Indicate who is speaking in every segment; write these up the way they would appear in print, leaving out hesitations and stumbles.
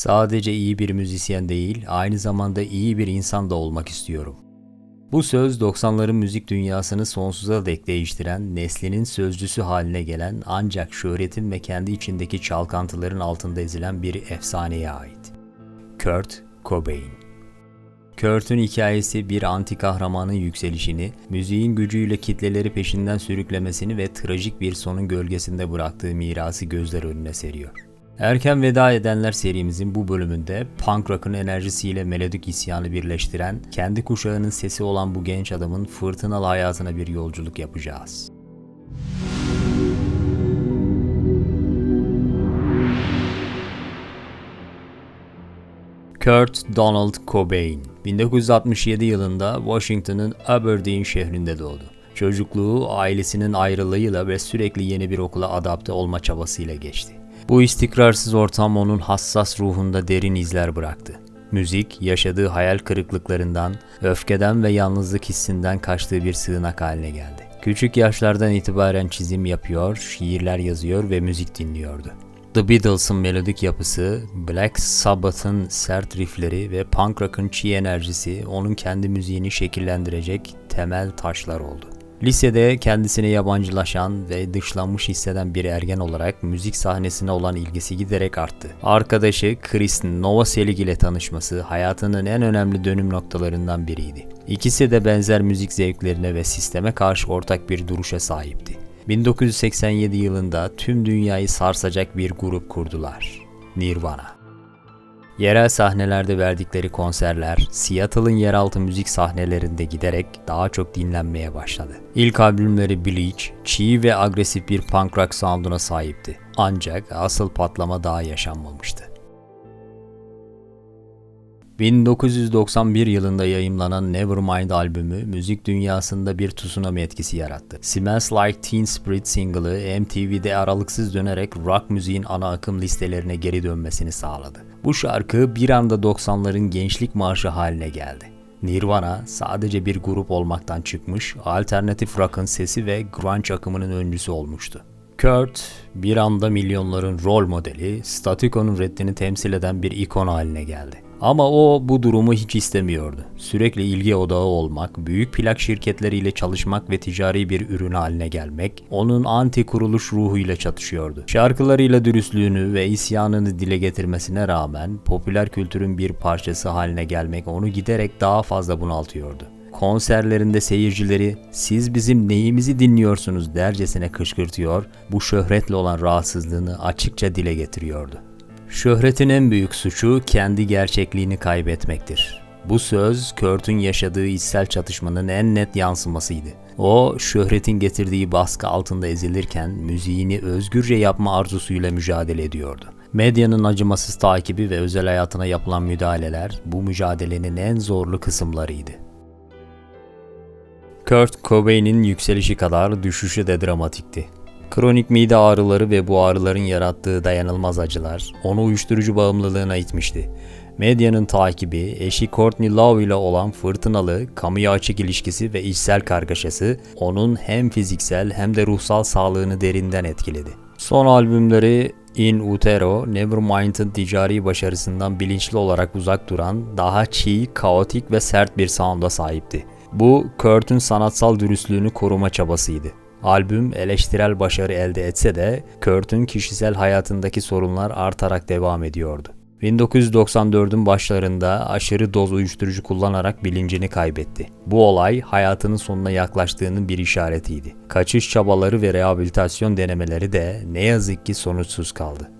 Speaker 1: Sadece iyi bir müzisyen değil, aynı zamanda iyi bir insan da olmak istiyorum. Bu söz 90'ların müzik dünyasını sonsuza dek değiştiren, neslinin sözcüsü haline gelen ancak şöhretin ve kendi içindeki çalkantıların altında ezilen bir efsaneye ait. Kurt Cobain. Kurt'un hikayesi bir anti kahramanın yükselişini, müziğin gücüyle kitleleri peşinden sürüklemesini ve trajik bir sonun gölgesinde bıraktığı mirası gözler önüne seriyor. Erken Veda Edenler serimizin bu bölümünde punk rock'ın enerjisiyle melodik isyanı birleştiren, kendi kuşağının sesi olan bu genç adamın fırtınalı hayatına bir yolculuk yapacağız. Kurt Donald Cobain, 1967 yılında Washington'ın Aberdeen şehrinde doğdu. Çocukluğu ailesinin ayrılığıyla ve sürekli yeni bir okula adapte olma çabasıyla geçti. Bu istikrarsız ortam onun hassas ruhunda derin izler bıraktı. Müzik, yaşadığı hayal kırıklıklarından, öfkeden ve yalnızlık hissinden kaçtığı bir sığınak haline geldi. Küçük yaşlardan itibaren çizim yapıyor, şiirler yazıyor ve müzik dinliyordu. The Beatles'ın melodik yapısı, Black Sabbath'ın sert riffleri ve punk rock'ın çiğ enerjisi onun kendi müziğini şekillendirecek temel taşlar oldu. Lisede kendisine yabancılaşan ve dışlanmış hisseden bir ergen olarak müzik sahnesine olan ilgisi giderek arttı. Arkadaşı Chris Novoselic ile tanışması hayatının en önemli dönüm noktalarından biriydi. İkisi de benzer müzik zevklerine ve sisteme karşı ortak bir duruşa sahipti. 1987 yılında tüm dünyayı sarsacak bir grup kurdular. Nirvana. Yerel sahnelerde verdikleri konserler, Seattle'ın yeraltı müzik sahnelerinde giderek daha çok dinlenmeye başladı. İlk albümleri Bleach, çiğ ve agresif bir punk rock sound'una sahipti. Ancak asıl patlama daha yaşanmamıştı. 1991 yılında yayımlanan Nevermind albümü müzik dünyasında bir tsunami etkisi yarattı. Smells Like Teen Spirit single'ı MTV'de aralıksız dönerek rock müziğin ana akım listelerine geri dönmesini sağladı. Bu şarkı bir anda 90'ların gençlik marşı haline geldi. Nirvana sadece bir grup olmaktan çıkmış, alternatif rock'ın sesi ve grunge akımının öncüsü olmuştu. Kurt, bir anda milyonların rol modeli, statükonun reddini temsil eden bir ikon haline geldi. Ama o bu durumu hiç istemiyordu. Sürekli ilgi odağı olmak, büyük plak şirketleriyle çalışmak ve ticari bir ürün haline gelmek, onun anti kuruluş ruhuyla çatışıyordu. Şarkılarıyla dürüstlüğünü ve isyanını dile getirmesine rağmen popüler kültürün bir parçası haline gelmek onu giderek daha fazla bunaltıyordu. Konserlerinde seyircileri "Siz bizim neyimizi dinliyorsunuz?" dercesine kışkırtıyor, bu şöhretle olan rahatsızlığını açıkça dile getiriyordu. Şöhretin en büyük suçu kendi gerçekliğini kaybetmektir. Bu söz Kurt'un yaşadığı içsel çatışmanın en net yansımasıydı. O, şöhretin getirdiği baskı altında ezilirken müziğini özgürce yapma arzusuyla mücadele ediyordu. Medyanın acımasız takibi ve özel hayatına yapılan müdahaleler bu mücadelenin en zorlu kısımlarıydı. Kurt Cobain'in yükselişi kadar düşüşü de dramatikti. Kronik mide ağrıları ve bu ağrıların yarattığı dayanılmaz acılar onu uyuşturucu bağımlılığına itmişti. Medyanın takibi, eşi Courtney Love ile olan fırtınalı, kamuya açık ilişkisi ve içsel kargaşası onun hem fiziksel hem de ruhsal sağlığını derinden etkiledi. Son albümleri In Utero, Nevermind'ın ticari başarısından bilinçli olarak uzak duran, daha çiğ, kaotik ve sert bir sound'a sahipti. Bu, Kurt'un sanatsal dürüstlüğünü koruma çabasıydı. Albüm eleştirel başarı elde etse de Kurt'un kişisel hayatındaki sorunlar artarak devam ediyordu. 1994'ün başlarında aşırı doz uyuşturucu kullanarak bilincini kaybetti. Bu olay hayatının sonuna yaklaştığının bir işaretiydi. Kaçış çabaları ve rehabilitasyon denemeleri de ne yazık ki sonuçsuz kaldı.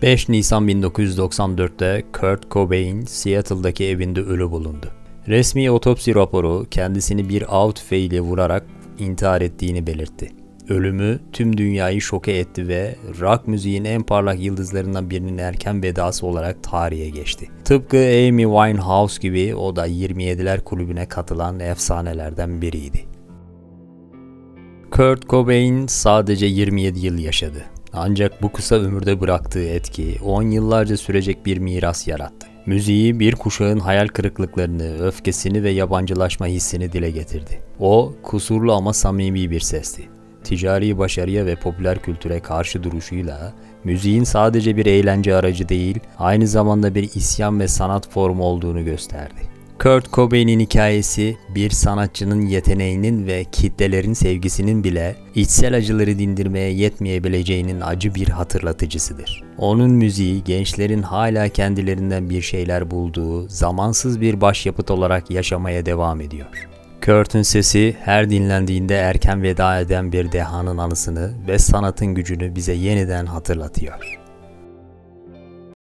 Speaker 1: 5 Nisan 1994'te Kurt Cobain, Seattle'daki evinde ölü bulundu. Resmi otopsi raporu kendisini bir av tüfeğiyle vurarak intihar ettiğini belirtti. Ölümü tüm dünyayı şoke etti ve rock müziğin en parlak yıldızlarından birinin erken vedası olarak tarihe geçti. Tıpkı Amy Winehouse gibi o da 27'ler kulübüne katılan efsanelerden biriydi. Kurt Cobain sadece 27 yıl yaşadı. Ancak bu kısa ömürde bıraktığı etki 10 yıllarca sürecek bir miras yarattı. Müziği bir kuşağın hayal kırıklıklarını, öfkesini ve yabancılaşma hissini dile getirdi. O, kusurlu ama samimi bir sesti. Ticari başarıya ve popüler kültüre karşı duruşuyla müziğin sadece bir eğlence aracı değil, aynı zamanda bir isyan ve sanat formu olduğunu gösterdi. Kurt Cobain'in hikayesi, bir sanatçının yeteneğinin ve kitlelerin sevgisinin bile içsel acıları dindirmeye yetmeyebileceğinin acı bir hatırlatıcısıdır. Onun müziği, gençlerin hala kendilerinden bir şeyler bulduğu, zamansız bir başyapıt olarak yaşamaya devam ediyor. Kurt'un sesi her dinlendiğinde erken veda eden bir dehanın anısını ve sanatın gücünü bize yeniden hatırlatıyor.